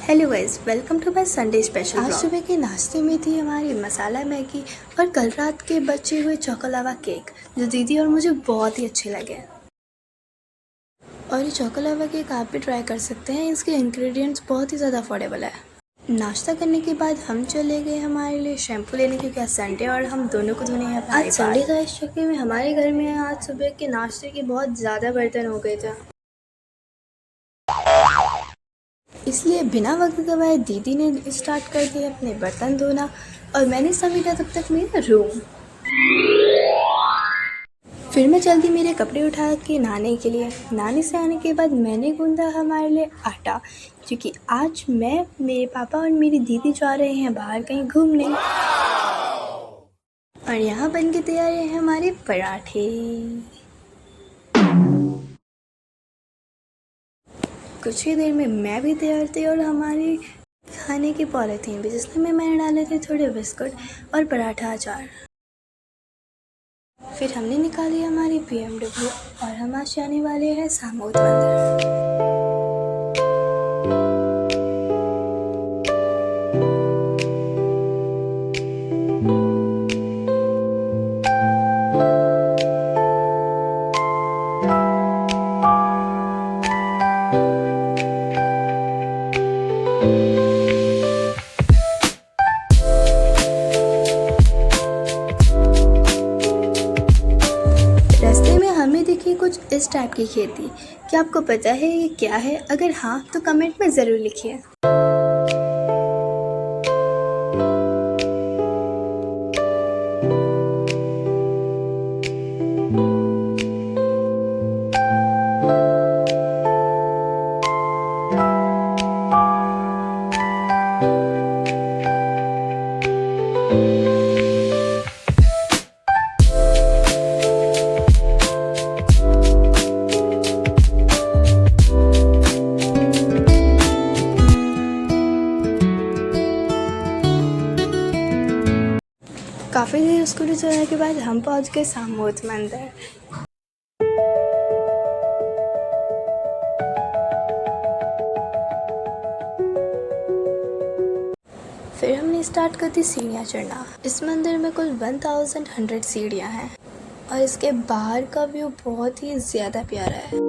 Hello guys, welcome to my Sunday special. आज blog. सुबह के नाश्ते में थी हमारी मसाला मैगी और कल रात के बचे हुए चोकोलावा केक, जो दीदी और मुझे बहुत ही अच्छे लगे। और ये चोकोलावा केक आप भी ट्राई कर सकते हैं, इसके इंग्रेडिएंट्स बहुत ही ज़्यादा अफोर्डेबल है। नाश्ता करने के बाद हम चले गए हमारे लिए शैम्पू लेने, क्योंकि आज संडे और हम दोनों को धोने हैं। आज संडे था, इस चक्कर में हमारे घर में आज सुबह के नाश्ते के बहुत ज़्यादा बर्तन हो गए थे, इसलिए बिना वक्त गवाए दीदी ने स्टार्ट कर दिया अपने बर्तन धोना और मैंने समेटा तब तक मेरा रूम। फिर मैं जल्दी मेरे कपड़े उठा के नहाने के लिए। नहाने से आने के बाद मैंने गूंदा हमारे लिए आटा, क्योंकि आज मैं, मेरे पापा और मेरी दीदी जा रहे हैं बाहर कहीं घूमने। और यहाँ बन के तैयार हैं हमारे पराठे। कुछ ही देर में मैं भी तैयार थी और हमारी खाने की पॉलीथीन भी, जिसमें मैंने डाले थे थोड़े बिस्कुट और पराठा अचार। फिर हमने निकाली हमारी BMW और हम आज जाने वाले हैं सामोद मंदिर। रास्ते में हमें दिखी कुछ इस टाइप की खेती। क्या आपको पता है ये क्या है? अगर हाँ तो कमेंट में ज़रूर लिखिए। काफ़ी देर स्कूटी चलाने के बाद हम पहुंच गए सामोद मंदिर। फिर हमने स्टार्ट कर दी सीढ़ियाँ चढ़ना। इस मंदिर में कुल 1100 सीढ़ियाँ हैं और इसके बाहर का व्यू बहुत ही ज़्यादा प्यारा है।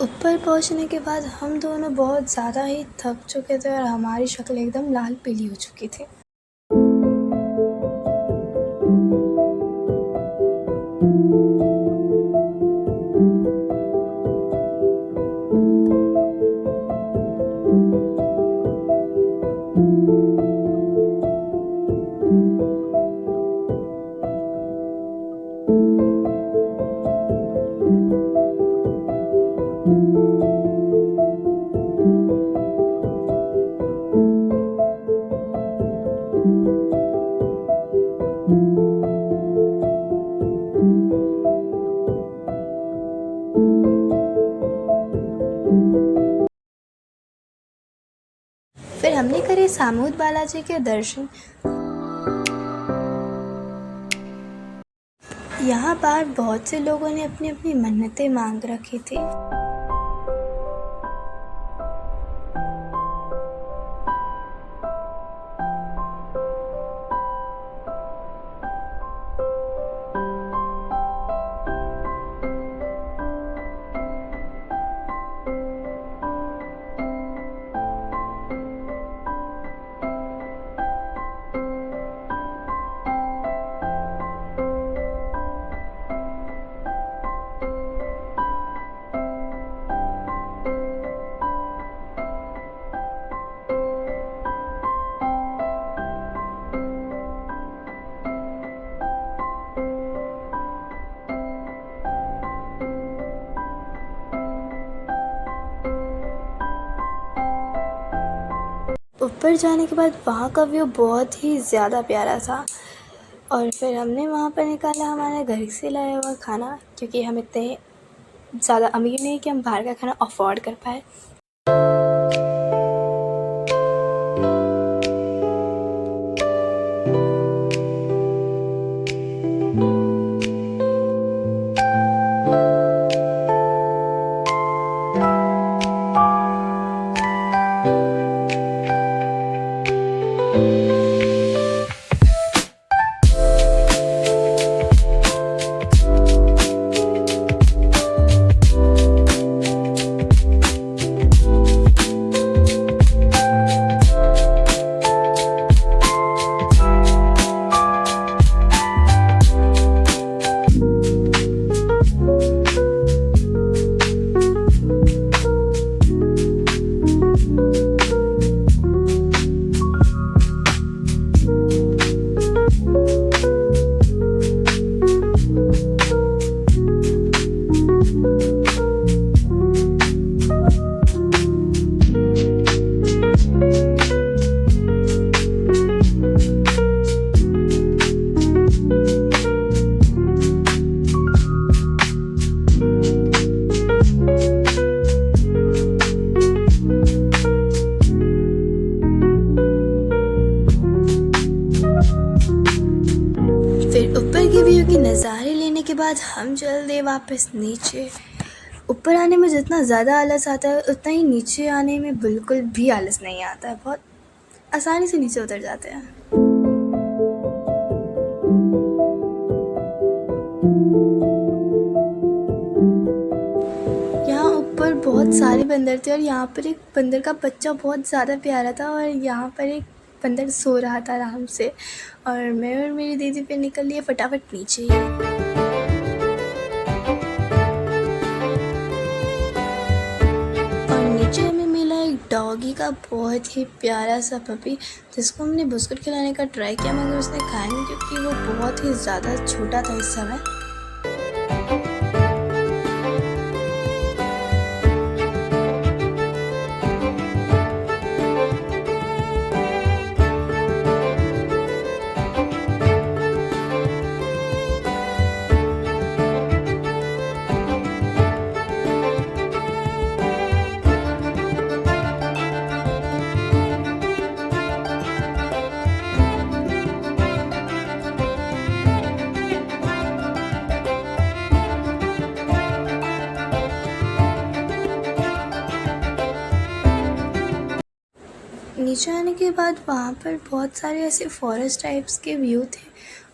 ऊपर पहुंचने के बाद हम दोनों बहुत ज़्यादा ही थक चुके थे और हमारी शक्ल एकदम लाल पीली हो चुकी थी। फिर हमने करे सामूद बालाजी के दर्शन। यहाँ बाहर बहुत से लोगों ने अपनी अपनी मन्नतें मांग रखी थी। ऊपर जाने के बाद वहाँ का व्यू बहुत ही ज़्यादा प्यारा था। और फिर हमने वहाँ पर निकाला हमारे घर से लाया हुआ खाना, क्योंकि हम इतने ज़्यादा अमीर नहीं कि हम बाहर का खाना अफोर्ड कर पाए। फिर ऊपर के व्यू के नज़ारे लेने के बाद हम चल दिए वापस नीचे। ऊपर आने में जितना ज़्यादा आलस आता है उतना ही नीचे आने में बिल्कुल भी आलस नहीं आता है। बहुत आसानी से नीचे उतर जाते हैं। यहाँ ऊपर बहुत सारे बंदर थे और यहाँ पर एक बंदर का बच्चा बहुत ज़्यादा प्यारा था और यहाँ पर एक बंदर सो रहा था आराम से। और मैं और मेरी दीदी फिर निकल लिए फटाफट नीचे ही। और नीचे हमें मिला एक डॉगी का बहुत ही प्यारा सा पपी, जिसको हमने बिस्कुट खिलाने का ट्राई किया मगर उसने खाया नहीं, क्योंकि वो बहुत ही ज़्यादा छोटा था इस समय। नीचे आने के बाद वहाँ पर बहुत सारे ऐसे फॉरेस्ट टाइप्स के व्यू थे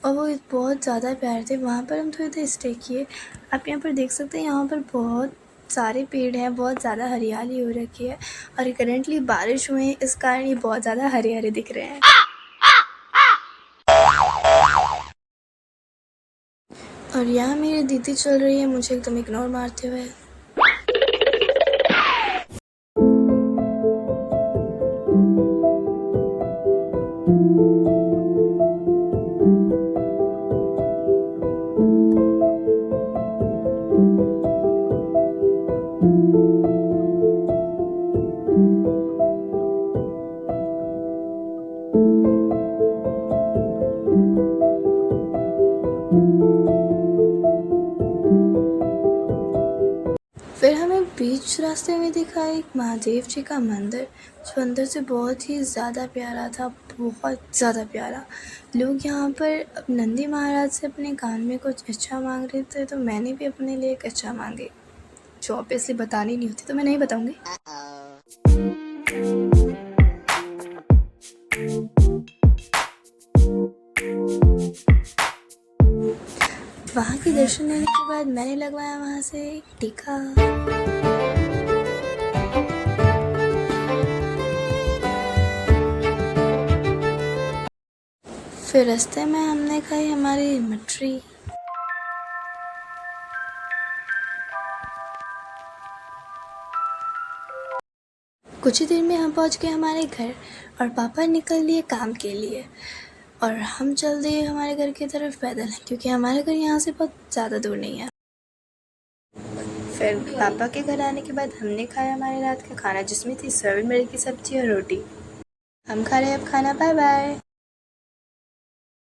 और वो बहुत ज़्यादा प्यारे थे। वहाँ पर हम थोड़ी देर स्टे किए। आप यहाँ पर देख सकते हैं, यहाँ पर बहुत सारे पेड़ हैं, बहुत ज़्यादा हरियाली हो रखी है और करंटली बारिश हुई है, इस कारण ये बहुत ज़्यादा हरे हरे दिख रहे हैं। और यहाँ मेरी दीदी चल रही है मुझे एकदम इग्नोर मारते हुए। फिर हमें बीच रास्ते में दिखा एक महादेव जी का मंदिर, जो अंदर से बहुत ही ज़्यादा प्यारा था, बहुत ज़्यादा प्यारा। लोग यहाँ पर नंदी महाराज से अपने कान में कुछ इच्छा मांग रहे थे, तो मैंने भी अपने लिए एक इच्छा मांगी, जो ऑब्वियसली बतानी नहीं होती तो मैं नहीं बताऊँगी। वहाँ के दर्शन लेने के बाद मैंने लगवाया वहाँ से एक टीका। फिर रास्ते में हमने खाई हमारी मटरी। कुछ ही देर में हम पहुँच गए हमारे घर और पापा निकल लिए काम के लिए और हम चल दिए हमारे घर की तरफ पैदल, क्योंकि हमारे घर यहाँ से बहुत ज़्यादा दूर नहीं है। फिर पापा के घर आने के बाद हमने खाया हमारे रात का खाना, जिसमें थी सोयाबीन बड़ी की सब्ज़ी और रोटी। हम खा रहे हैं अब खाना। Bye bye.